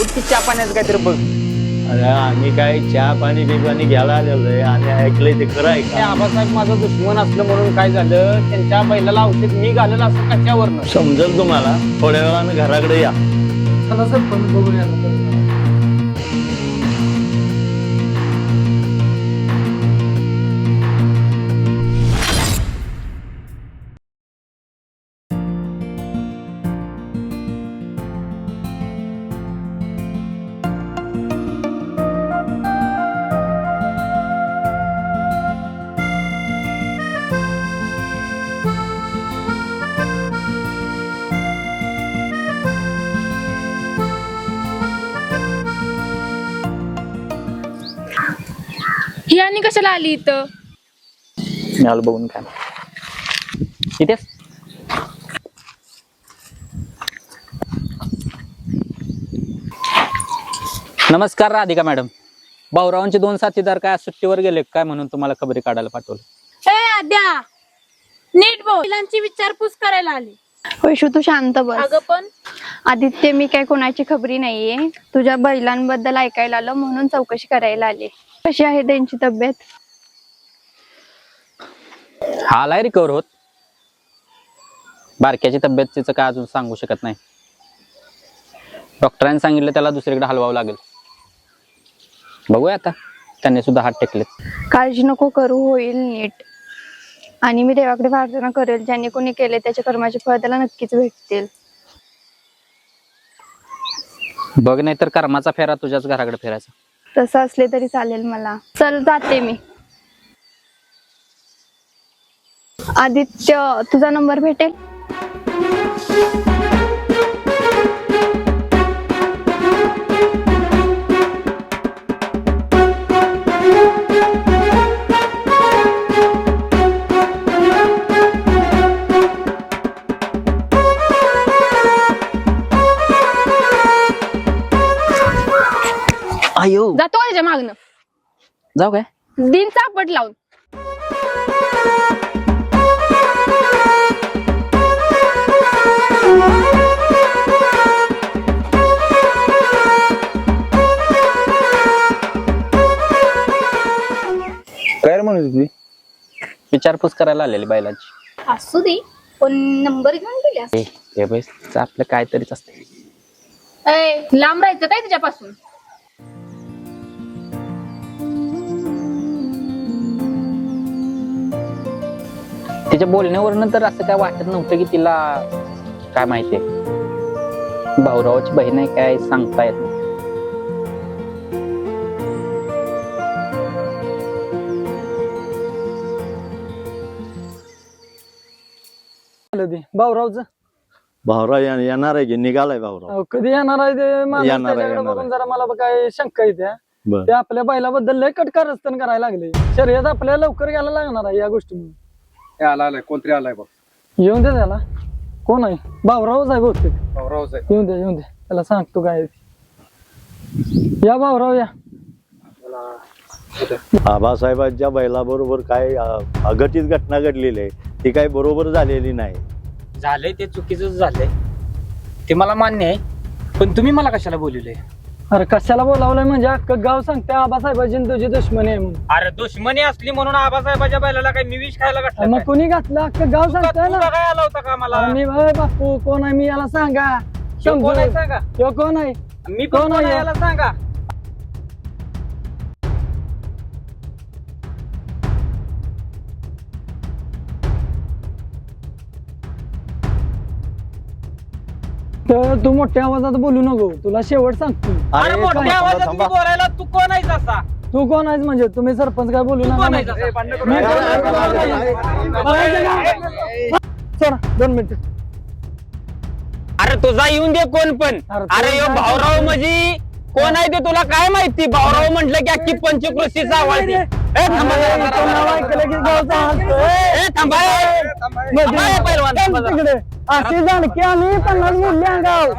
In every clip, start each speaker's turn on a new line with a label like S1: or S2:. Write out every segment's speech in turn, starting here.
S1: उठती चहा पाण्याचं काहीतरी बघ.
S2: अरे आम्ही काय चहा पाणी बिपाणी घ्यायला आलेलो आहे आणि ऐकलंय ते खरं आहे
S1: ते
S2: का?
S1: आबासाहेब माझा दुश्मन असलं म्हणून काय झालं, त्यांच्या बैलाला औषध मी घालेलं असं कशावरनं.
S2: समजेल तुम्हाला, थोड्या वेळानं घराकडे या.
S1: चला सर पण बघूया.
S3: ही आणि कशाला आली इथं?
S2: मी आलो बघून काय
S1: इथेच नमस्कार राधिका मॅडम. भाऊरावांचे 2 साथीदार काय सुट्टीवर गेले काय म्हणून तुम्हाला खबरी काढायला पाठवलं.
S3: ए आद्या, नीट बोल. मुलांची विचारपूस करायला आली.
S4: वैशू तू शांत बस.
S3: अगं पण
S4: आदित्य, मी काय कोणाची खबरी नाहीये. तुझ्या बैलांबद्दल ऐकायला आलं म्हणून चौकशी करायला आले. कशी आहे त्यांची तब्येत?
S1: हालाय रिकवर होत. बारक्याची तब्येत तिचं काय अजून सांगू शकत नाही. डॉक्टरांनी सांगितलं त्याला दुसरीकडे हलवावं लागेल. बघूया आता, त्यांनी सुद्धा हात टेकलेत.
S4: काळजी नको करू, होईल नीट. आणि मी देवाकडे प्रार्थना करेल, ज्यांनी कोणी केले त्याच्या कर्माचे फळ त्याला नक्कीच भेटतील.
S1: बघ, नाही तर कर्माचा फेरा तुझ्याच घराकडे फिरायचा.
S4: तसं असले तरी चालेल मला. चल जाते मी. आदित्य, तुझा नंबर भेटेल?
S1: अयो,
S3: जातो का त्याच्या मागणं?
S1: जाऊ काय?
S3: दिन चापट लावून.
S2: काय म्हणत होती?
S1: विचारपूस करायला आलेली बैलाची.
S3: असू दे, पण नंबर घेऊन गेल्या.
S1: हे बैस आपलं काहीतरीच असते.
S3: लांब राहायचं काय तुझ्यापासून?
S1: तिच्या बोलण्यावरनं तर असं काय वाटत नव्हतं की तिला काय माहितीये. भाऊरावाची बहीण आहे काय सांगता येत नाही.
S5: भाऊरावच
S2: भाऊराव येणार आहे की निघालाय भाऊराव?
S5: कधी येणार आहे ते माणूस
S2: येणार आहे,
S5: त्याच्याकडे
S2: येणार
S5: बघून
S2: आहे.
S5: जरा मला काय शंका येते.
S2: बर.
S5: ते आपल्या बैलाबद्दल लय कटकारस्थान करायला लागले. शर्यत आपल्याला लवकर घ्यायला लागणार आहे या गोष्टीमुळे.
S6: आलाय कोणतरी आलाय बघ.
S5: येऊन दे त्याला. कोण आहे? भाऊरावच आहे बहुतेक.
S6: भाऊरावच आहे.
S5: येऊन दे येऊन दे, त्याला सांगतो काय आहे ते. या भाऊराव या.
S2: आबासाहेबांच्या बैलाबरोबर काय अघटित घटना घडलेली आहे, ती काय बरोबर झालेली नाही.
S1: झालंय ते चुकीचं झालंय, ते मला मान्य आहे. पण तुम्ही मला कशाला बोलवलंय?
S5: अरे कशाला बोलावलंय म्हणजे अख्खं गाव सांगते आबासाहेबाची आणि तुझी दुश्मनी आहे म्हणून.
S1: अरे दुश्मनी असली म्हणून आबासाहेबाच्या बैलाला काय मी विष खायला घातलं
S5: मग
S1: काय?
S5: कुणी घातलं? अख्खं गाव
S1: तू का-
S5: सांगतंय
S1: तू
S5: ना.
S1: का काय आला होता का मला?
S5: अरे मी बापू कोण आहे मी याला सांगा.
S1: ह्यो कोण आहे सांगा?
S5: ह्यो कोण आहे?
S1: मी पण
S5: कोण
S1: कोण आहे
S5: आहे?
S1: याला सांगा.
S5: तर तू मोठ्या आवाजात बोलू नको, तुला शेवट सांगतो.
S1: अरे
S2: अरे
S1: मोठ्या
S2: थांबा,
S1: आवाजात
S2: थांबा.
S1: तुम्ही बोलायला तू कोण आहेस असा?
S5: तू कोण आहेस म्हणजे? तुम्ही सरपंच काय बोलू
S1: तू
S5: नका.
S1: कोण आहेस असा?
S5: मी कोण आहे? सोडा 2 मिनिट.
S1: अरे तुझा येऊन दे कोण पण.
S5: अरे
S1: अरे यो भाऊराव म्हणजे कोण आहे ते तुला काय माहिती? भाऊराव म्हटलं की अख्खी पंचकृषीचा आवाज आहे. ए, थांबा जरा, जरा,
S5: इथं नाव
S1: जरा.
S5: ऐकलं की गावचा हलतो.
S1: ए, थांबा, ए. थांबा, ए, पैलवान, थांबा जरा.
S5: तिकडे अशी जाणकी आली 50 बोलली अंगाव.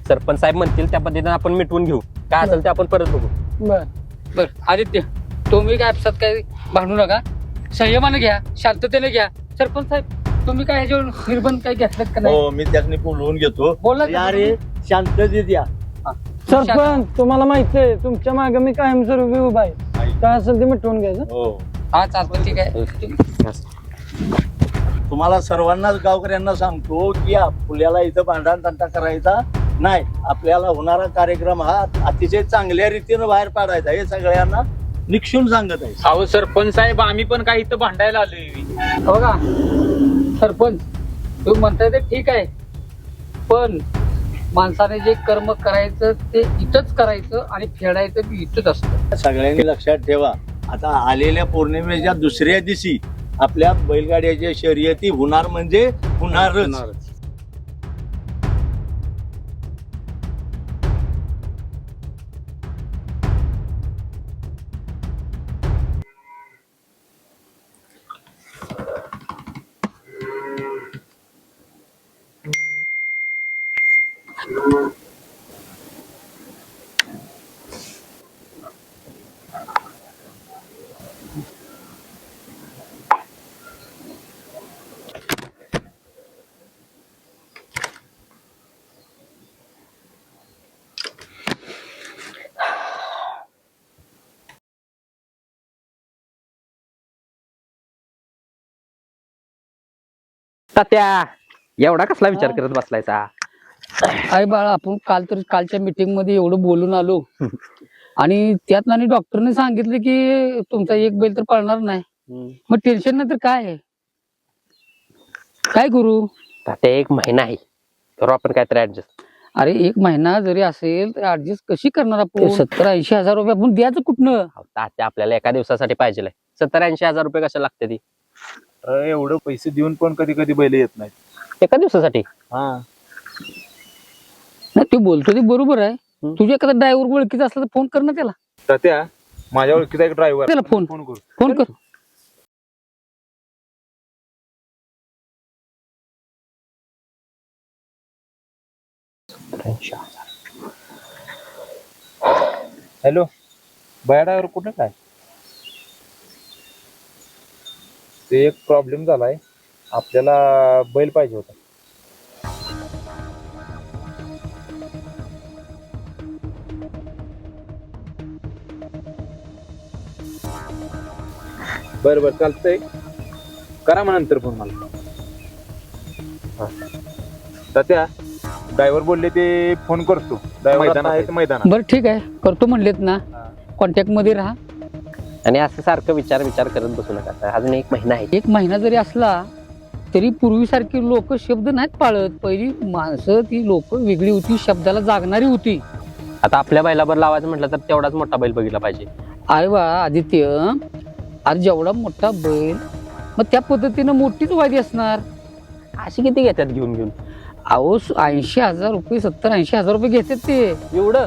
S6: सरपंच साहेब म्हणतील त्या पद्धतीने आपण मिटवून घेऊ. काय असेल ते आपण परत बघू.
S5: बर
S7: बर आदित्य, तुम्ही काय आपसात काय भांडू नका, संयमाने घ्या, शांततेने घ्या. सरपंच साहेब, तुम्ही काय ह्याच्यावर निर्बंध काय घेतलेत का नाही?
S2: हो, मी त्यासनी बोलवून घेतो.
S7: बोला की
S2: या रे, शांततेत या.
S5: सरपंच, तुम्हाला माहितीये तुमच्या मागे मी कायमस्वरूपी उभा आहे. काय असेल ते मिटवून घ्यायचं.
S2: हो,
S7: हा चालतं, ठीक आहे.
S2: तुम्हाला सर्वांनाच गावकऱ्यांना सांगतो की आपल्याला इथं भांडण तंटा करायचा नाही. आपल्याला होणारा कार्यक्रम हा अतिशय चांगल्या रीतीनं बाहेर पाडायचा हे सगळ्यांना निक्षून सांगत आहे.
S1: अहो सरपंच साहेब, आम्ही पण काही इथं भांडायला आलोय.
S7: हो का सरपंच, तुम्ही म्हणताय ते ठीक आहे, पण माणसाने जे कर्म करायचं ते इथंच करायचं आणि फेडायचं बी इथंच असतं.
S2: सगळ्यांनी लक्षात ठेवा, आता आलेल्या पौर्णिमेच्या दुसऱ्या दिवशी आपल्या बैलगाड्याच्या शर्यती होणार म्हणजे होणारच.
S1: तात्या, एवढा कसला विचार करत बसलायचा?
S7: अरे बाळा, आपण कालच्या मीटिंग मध्ये एवढं बोलून आलो आणि त्यात आणि डॉक्टरने सांगितलं की तुमचा एक बैल तर पळणार नाही. मग टेन्शन नाही तर काय आहे? काय करू?
S6: तात्या 1 महिना आहे, करू आपण काहीतरी ऍडजस्ट.
S7: अरे 1 महिना जरी असेल तर ऍडजस्ट कशी करणार आपण? 70-80 हजार रुपये आपण द्यायचं कुठनं?
S6: तात्या आपल्याला एका दिवसासाठी पाहिजे 70-80 हजार रुपये कशा लागते ती
S8: एवढं पैसे देऊन पण कधी कधी बैल येत नाहीत
S6: एका दिवसासाठी?
S7: नाही, ते बोलतो ते बरोबर आहे. तुझ्या एखादा ड्रायव्हर ओळखीचा असला तर फोन कर ना त्याला.
S8: तात्या, माझ्या ओळखीचा एक ड्रायव्हर
S7: त्याला फोन
S8: करू.
S7: फोन कर.
S8: हॅलो, बया ड्रायव्हर कुठे काय? ते एक प्रॉब्लेम झालाय, आपल्याला बैल पाहिजे होता. बर बर चालतंय, करा मग नंतर फोन मला. तात्या, ड्रायव्हर बोलले ते फोन करतो. मैदानात
S7: बरं ठीक आहे, करतो म्हणलेत ना, कॉन्टॅक्ट मध्ये राहा.
S6: आणि असं सारखं विचार करत बसू नका. अजून 1 महिना आहे.
S7: 1 महिना जरी असला तरी पूर्वीसारखी लोक शब्द नाहीत पाळत. पहिली माणसं ती लोक वेगळी होती, शब्दाला जागणारी होती.
S6: आता आपल्या बैलावर लावायचं म्हटलं तर तेवढाच मोठा बैल बघितला पाहिजे.
S7: अरे वा आदित्य, आज जेवढा मोठा बैल मग त्या पद्धतीनं मोठीच वायदी असणार.
S6: अशी किती घेतात घेऊन?
S7: अहो 80 हजार रुपये, 70-80 हजार रुपये घेतात ते.
S6: एवढं?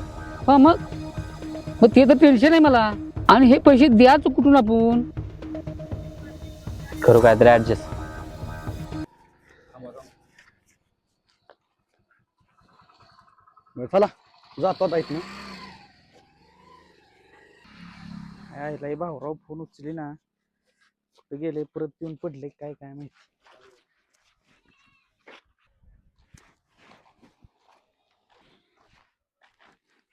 S7: हा, मग ते तर टेन्शन आहे मला. आणि हे पैसे द्याच कुठून आपण?
S6: करू काहीतरी ऍडजस्ट.
S2: चला जातो आता इथनं.
S5: भाऊराव फोन उचली ना, कुठे गेले, परत येऊन पडले काय माहिती.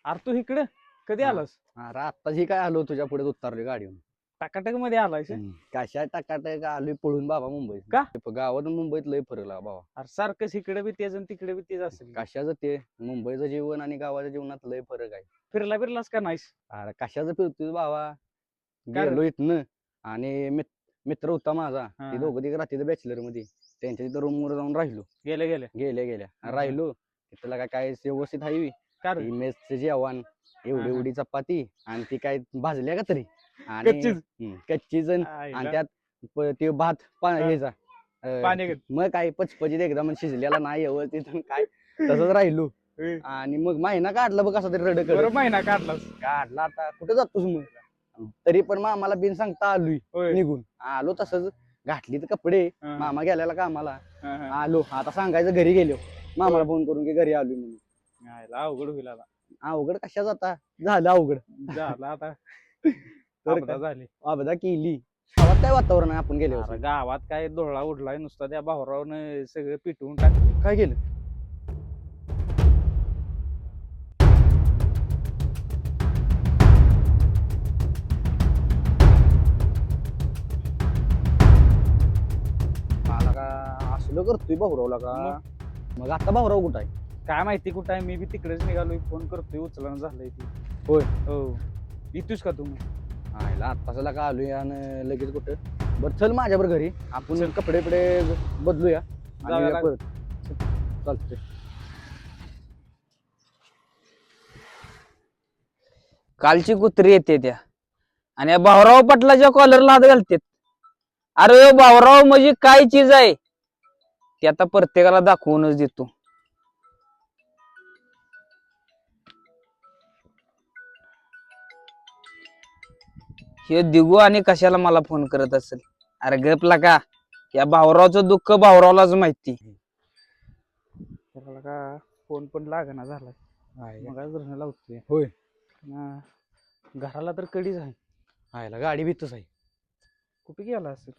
S5: अरे तू इकडे कधी आलास?
S9: अरे आत्ताच काय आलो तुझ्या पुढे उतरलोय गाडीवर.
S5: टाकाटक मध्ये आलायस?
S9: कशा टाकाटक आलोय पळून बाबा मुंबईत.
S5: का?
S9: गावात मुंबईत लय फरक लागा बाबा.
S5: अरे सारखंच इकडे बी तेच आणि तिकडे बी तेच असेल.
S9: कशाचं ते मुंबईचं जीवन आणि गावाच्या जीवनात लय फरक आहे.
S5: फिरला बिरलास का नाहीस?
S9: अरे कशाचं फिरतोय बाबा.
S5: का रे?
S9: गेलो इथनं आणि मित्र होता माझा,
S5: हा.
S9: ते दोघं तिकडे राहते बॅचलर मध्ये, त्यांच्या तिथं रूम वर जाऊन राहिलो. गेल्या राहिलो तिथला काय व्यवस्थित आहे.
S5: का रे?
S9: मेसचं जेवण, एवढी
S5: हा.
S9: एवढी चपाती आणि ती काय भाजल्या का तरी, आणि कच्चीच आणि त्यात ते भात ह्याचा मग काय पचपचीत एकदम शिजलेला नाही व्यवस्थित काय तसंच राहिलो. आणि मग महिना काढला बघ, कसा तरी रड
S5: महिना काढला.
S9: आता कुठे जातोस मग? तरी पण मामाला बिन सांगता आलोय निघून. आलो तसंच घातली तर कपडे, मामा गेलेला कामाला. आलो आता सांगायचं घरी गेलो, मामाला फोन करून की घरी आलोय म्हणून.
S8: अवघड होईल आता.
S9: अवघड कशा जाता झालं अवघड
S8: झालं आता.
S9: तर
S8: आपदा
S9: काय?
S8: झाली.
S9: आपदा केली गावात काय वातावरण आहे आपण गेले
S8: अरे गावात काय धोळा उडलाय नुसता त्या भाऊरावनं सगळं पिटवून टाकलं.
S9: काय केलं मला का असलं करतोय भाऊरावला का मग आता भाऊराव कुठं आहे
S8: काय माहिती कुठं आहे, मी बी तिकडेच निघालोय, फोन करतोय उचलणं झालंय ती.
S9: होय.
S8: हो. येतोस का तुम्ही?
S9: आयला आत्ताच का आलोय आणि लगेच कुठं बरं चल माझ्यावर घरी आपण कपडे बदलूया आणि
S8: जाऊया
S9: येऊया
S8: का?
S9: परत चालतंय
S1: कालची कुत्री येते त्या आणि या भाऊराव पाटलाच्या कॉलरला हात घालतेत. अरे यो भाऊराव म्हणजे काय चीज आहे ते आता प्रत्येकाला दाखवूनच देतो. हे दिगू आणि कशाला मला फोन करत असेल. अरे गपला का, या भाऊरावचं दुःख भाऊरावलाच माहिती.
S8: त्याला का फोन पण लागना झालाय, मग धरणं लावतोय.
S9: होय.
S8: हा. घराला तर कडीच आहे.
S9: आयला गाडी भीतच आहे
S8: कुठे गेला असेल?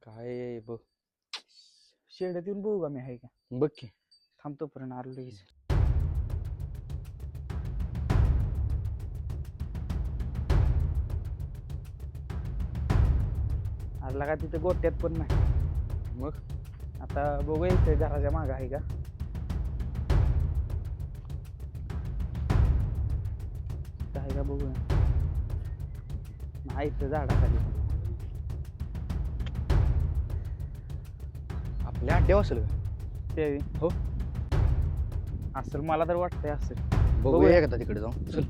S9: काय बघ
S8: शेड्यात येऊन बघू का मी आहे का?
S9: बघ की
S8: थांबतो पर्यंत आलो लगेच. आला का तिथे गोट्यात पण नाही.
S9: मग
S8: आता बघूया इथे घराच्या मागं आहे का? इथं आहे का बघूया. नाही इथं झाडाखाली.
S9: आपल्या अड्ड्यावर असेल का
S8: ते
S9: हो
S8: असेल, मला तर वाटतंय असेल.
S9: बघूया एकदा तिकडे जाऊन चल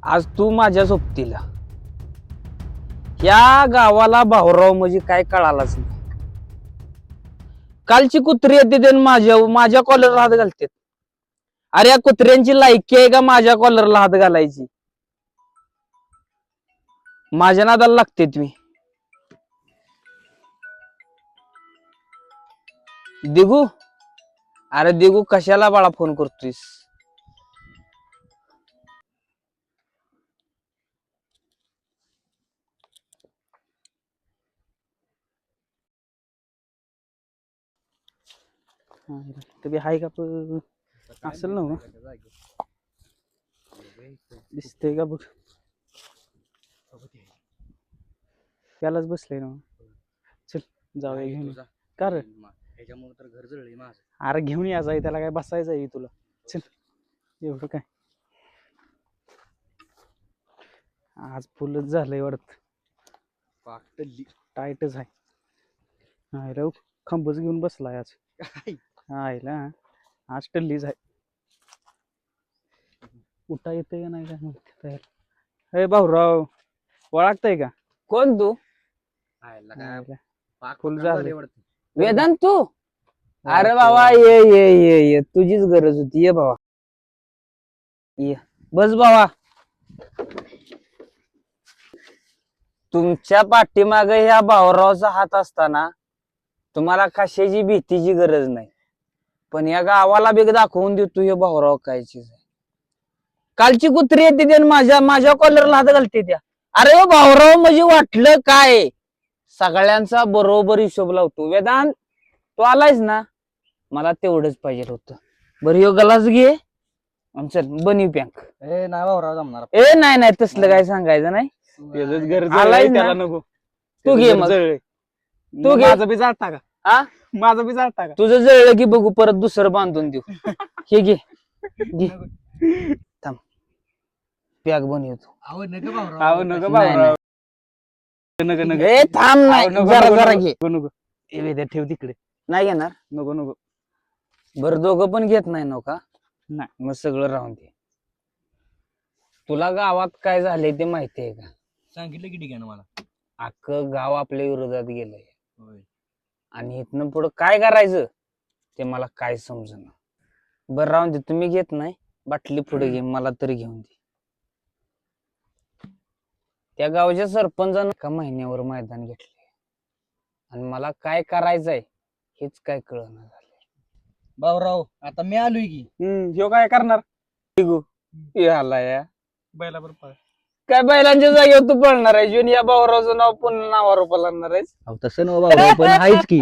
S1: आज तू माझ्या सोबतीला. या गावाला भाऊराव म्हणजे काय कळालाच नाही. कालची कुत्री येते ते माझ्या कॉलरला हात घालते. अरे या कुत्र्यांची लायकी आहे का माझ्या कॉलरला हात घालायची? माझ्या नादाला लागते तुम्ही. दिगू, अरे दिगू कशाला बाळा फोन करतोयस?
S8: तुम्ही आहे का? असेल ना हो? दिसतंय का बघ? त्यालाच बसलंय ना. चल जाऊया घेऊन. का रे?
S9: त्याच्यामुळे तर घर जळलंय माझं.
S8: अरे घेऊन यायचं आहे त्याला, काय बसायचं आहे तुला? चल एवढं काय, आज फुलच झालंय वाटत. टाईटच आहे. नाही राव, खंबच घेऊन बसलाय आज. आयला आज टल्लीच आहे. उठा येते का नाही काय म्हणते. हे भाऊराव ओळखताय का?
S1: कोण तू?
S8: आयला, फुल झालंय.
S1: वेदांत तू? अरे बाबा ये ये ये ये, तुझीच गरज होती. ये बाबा ये, बस बाबा. तुमच्या पाठीमागे ह्या भाऊरावचा हात असताना तुम्हाला कशाची भीतीची गरज नाही. पण या गावाला बेग दाखवून देतो हे भाऊराव काय चीज आहे. कालची कुत्री येते ते माझ्या कॉलरला हात घालते त्या. अरे भाऊराव म्हणजे वाटलं काय, सगळ्यांचा बरोबर हिशोब लावतो. वेदांत तू आलायस ना, मला तेवढंच पाहिजे होतं. बरं ह्यो गलास घे, चल बनी पॅक.
S9: ए नाही भाऊराव जमणार
S1: ए नाही नाही तसलं काय सांगायचं नाही. आलाय ना?
S8: त्याला नको.
S1: तू घे मग. तू घे.
S8: माझं बी जाता का?
S1: हा
S8: माझं बी जाता का?
S1: तुझं जळलं की बघू, परत दुसरं बांधून देऊ. हे घे घे, थांब पॅक बनवतो.
S8: अहो नको
S1: नाही,
S8: भाऊराव. नको नको
S1: ए थांब नाही,
S8: नको,
S1: जरा
S8: नको,
S1: जरा
S8: नको,
S1: घे.
S8: नको, नको. ए वेद्या ठेव तिकडे.
S1: नाही घेणार?
S8: नको नको.
S1: बरं दोघं पण घेत नाही नो का?
S8: नाही.
S1: मग सगळं राहून दे. तुला गावात काय झालंय ते माहिती आहे का?
S9: सांगितलं की ठीक आहे ना मला.
S1: अख्खं गाव आपल्या विरोधात गेलंय आणि इथनं पुढं काय करायचं ते मला काय समजना. बरं राहून दे, तुम्ही घेत नाही बाटली पुढे घे, मला तरी घेऊन दे. त्या गावच्या सरपंचानं एका महिन्यावर मैदान घेतले आणि मला काय करायचंय हेच काय कळना झालंय.
S9: भाऊराव आता मी आलोय की.
S8: ह्यो काय करणार
S1: आला या
S8: बैलाबरोबर
S1: काय बैलांच्या जागेवर तू पळणार आहे जुन या भाऊरावचं नाव पुन्हा नावावर लागणार आहेस.
S9: अहो तसं नव भाऊराव पण आहेच की.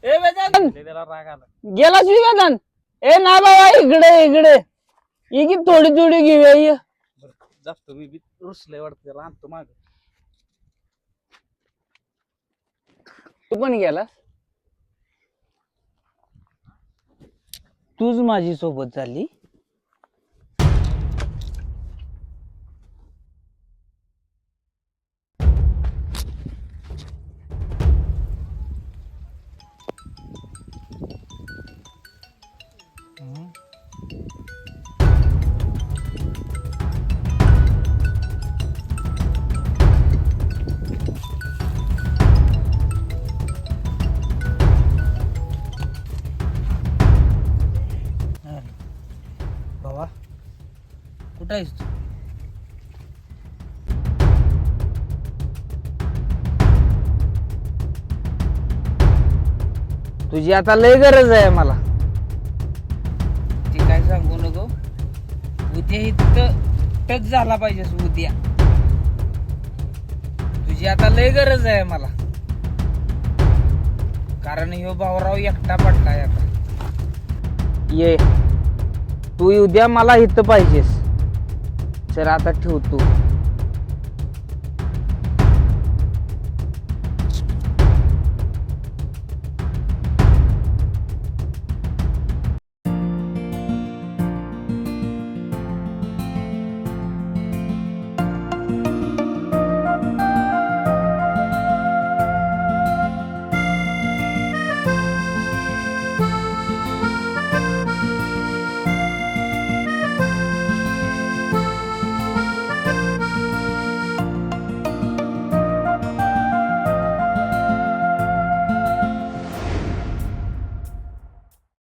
S1: ए वेदांत,
S8: त्याला राग आला.
S1: गेलास मी वेदांत? ए ना बाबा, इकडे इकडे ये की थोडी थोडी घेऊया ये.
S8: जास्त मी बी रुसलंय वाटतं, त्याला आणतो माग.
S1: तू पण गेलास? तूच माझी सोबत झाली.
S9: बाबा
S1: कुठं आहेस तू? तुझी आता लय गरज आहे मला. ते काय सांगू नको. उद्या इथं टच झाला पाहिजेस उद्या. तुझी आता लय गरज आहे मला, कारण ह्यो भाऊराव एकटा पडलाय आता. ये तू उद्या मला इथं पाहिजेस. चल आता ठेवतो.